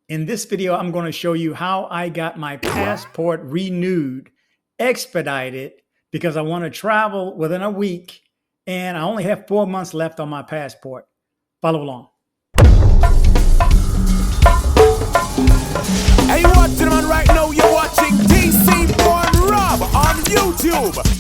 In this video, I'm going to show you how I got my passport renewed, expedited, because I want to travel within a week and I only have 4 months left on my passport. Follow along. Hey, you watching, man, right now? You're watching DC Born Rob on YouTube.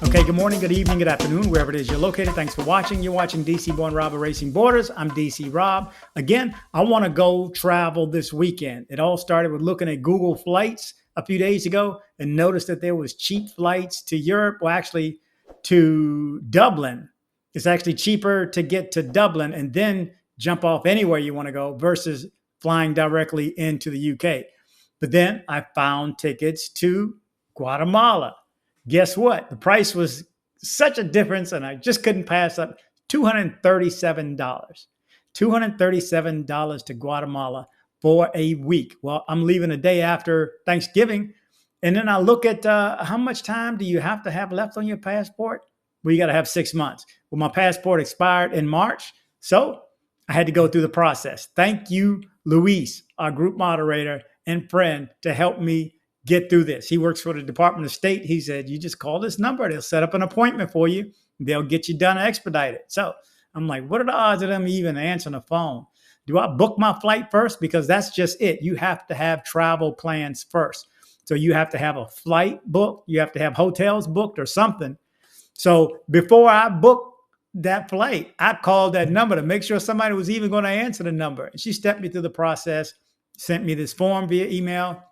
Okay, good morning, good evening, good afternoon, wherever it is you're located. Thanks for watching. You're watching DC Born Rob Erasing Borders. I'm DC Rob. Again, I want to go travel this weekend. It all started with looking at Google Flights a few days ago and noticed that there was cheap flights to Europe, well, actually to Dublin. It's actually cheaper to get to Dublin and then jump off anywhere you want to go versus flying directly into the UK. But then I found tickets to Guatemala. Guess what? The price was such a difference, and I just couldn't pass up $237. $237 to Guatemala for a week. Well, I'm leaving a day after Thanksgiving, and then I look at how much time do you have to have left on your passport? Well, you got to have 6 months. Well, my passport expired in March, so I had to go through the process. Thank you, Luis, our group moderator and friend, to help me get through this. He works for the Department of State. He said, you just call this number. They'll set up an appointment for you. They'll get you done expedited. So I'm like, what are the odds of them even answering the phone? Do I book my flight first? Because that's just it. You have to have travel plans first. So you have to have a flight booked. You have to have hotels booked or something. So before I booked that flight, I called that number to make sure somebody was even going to answer the number. And she stepped me through the process, sent me this form via email.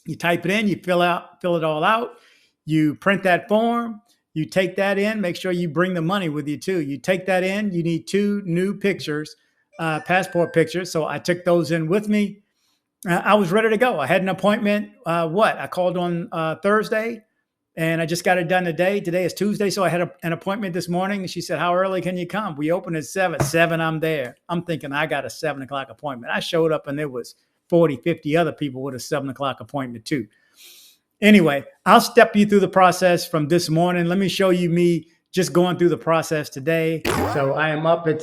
You type it in, you fill it all out. You print that form, you take that in, make sure you bring the money with you too. You take that in, you need 2 new pictures, passport pictures. So I took those in with me. I was ready to go. I had an appointment, I called on Thursday and I just got it done today. Today is Tuesday. So I had an appointment this morning. She said, how early can you come? We open at 7. 7, I'm there. I'm thinking I got a 7 o'clock appointment. I showed up and there was 40, 50 other people with a 7 o'clock appointment too. Anyway, I'll step you through the process from this morning. Let me show you me just going through the process today. So I am up at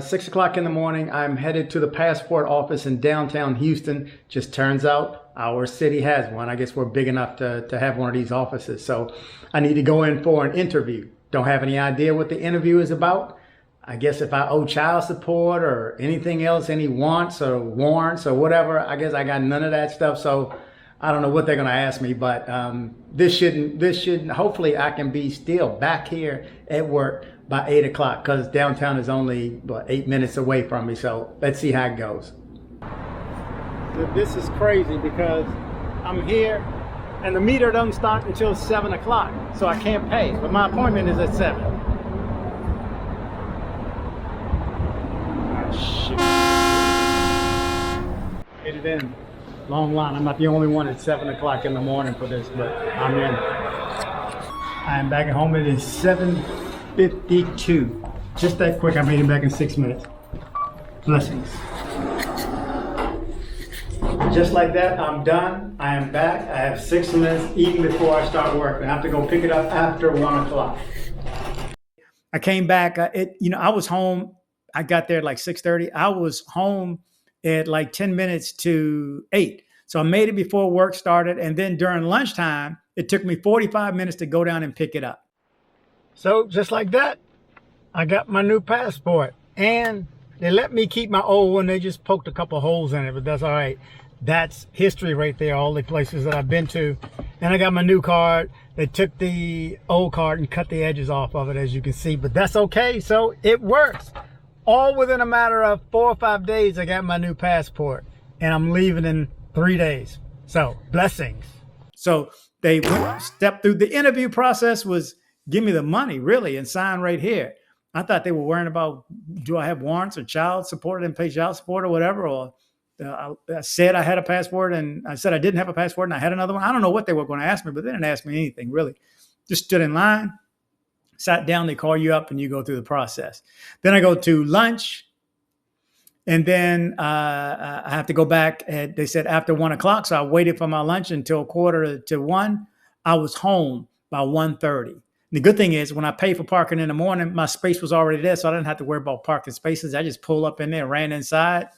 6 o'clock in the morning. I'm headed to the passport office in downtown Houston. Just turns out our city has one. I guess we're big enough to have one of these offices. So I need to go in for an interview. Don't have any idea what the interview is about. I guess if I owe child support or anything else, any wants or warrants or whatever, I guess I got none of that stuff. So I don't know what they're going to ask me, but this shouldn't, hopefully I can be still back here at work by 8 o'clock because downtown is only 8 minutes away from me. So let's see how it goes. This is crazy because I'm here and the meter doesn't start until 7 o'clock. So I can't pay, but my appointment is at 7. Get it in. Long line. I'm not the only one at 7 o'clock in the morning for this, but I'm in. I am back at home. It is 7:52. Just that quick. I made it back in 6 minutes. Blessings. Just like that, I'm done. I am back. I have 6 minutes even before I start work. I have to go pick it up after 1 o'clock. I came back. I was home. I got there at like 6:30. I was home at like 10 minutes to 8. So I made it before work started. And then during lunchtime, it took me 45 minutes to go down and pick it up. So just like that, I got my new passport. And they let me keep my old one. They just poked a couple holes in it, but that's all right. That's history right there, all the places that I've been to. And I got my new card. They took the old card and cut the edges off of it, as you can see. But that's okay. So it works. All within a matter of 4 or 5 days, I got my new passport and I'm leaving in 3 days. So blessings. So they stepped through the interview process was give me the money really and sign right here. I thought they were worrying about, do I have warrants or child support and pay child support or whatever? Or I said I had a passport and I said I didn't have a passport and I had another one. I don't know what they were going to ask me, but they didn't ask me anything really. Just stood in line. Sat down, they call you up and you go through the process. Then I go to lunch and then I have to go back. They said after 1 o'clock. So I waited for my lunch until 1:45. I was home by 1:30. The good thing is when I pay for parking in the morning, my space was already there. So I didn't have to worry about parking spaces. I just pull up in there, ran inside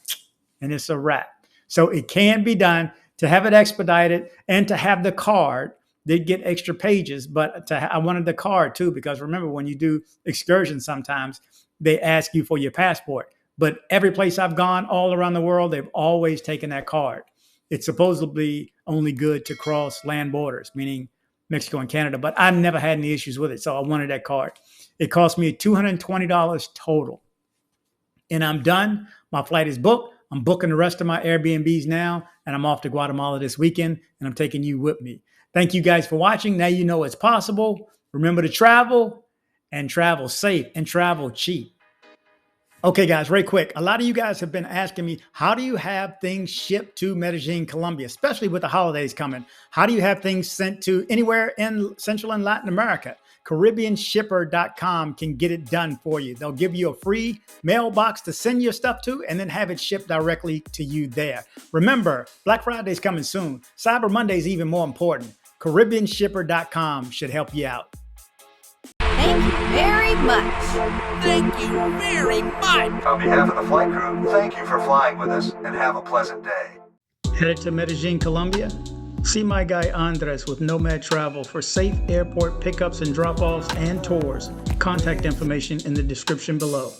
and it's a wrap. So it can be done. To have it expedited and to have the card, they get extra pages, but I wanted the card too, because remember, when you do excursions, sometimes they ask you for your passport. But every place I've gone all around the world, they've always taken that card. It's supposedly only good to cross land borders, meaning Mexico and Canada, but I've never had any issues with it. So I wanted that card. It cost me $220 total. And I'm done. My flight is booked. I'm booking the rest of my Airbnbs now, and I'm off to Guatemala this weekend, and I'm taking you with me. Thank you guys for watching. Now you know it's possible. Remember to travel, and travel safe, and travel cheap. Okay, guys, right quick. A lot of you guys have been asking me, how do you have things shipped to Medellin, Colombia, especially with the holidays coming? How do you have things sent to anywhere in Central and Latin America? CaribbeanShipper.com can get it done for you. They'll give you a free mailbox to send your stuff to and then have it shipped directly to you there. Remember, Black Friday is coming soon. Cyber Monday is even more important. CaribbeanShipper.com should help you out. Thank you very much. Thank you very much. On behalf of the flight crew, thank you for flying with us and have a pleasant day. Headed to Medellin, Colombia? See my guy Andres with Nomad Travel for safe airport pickups and drop-offs and tours. Contact information in the description below.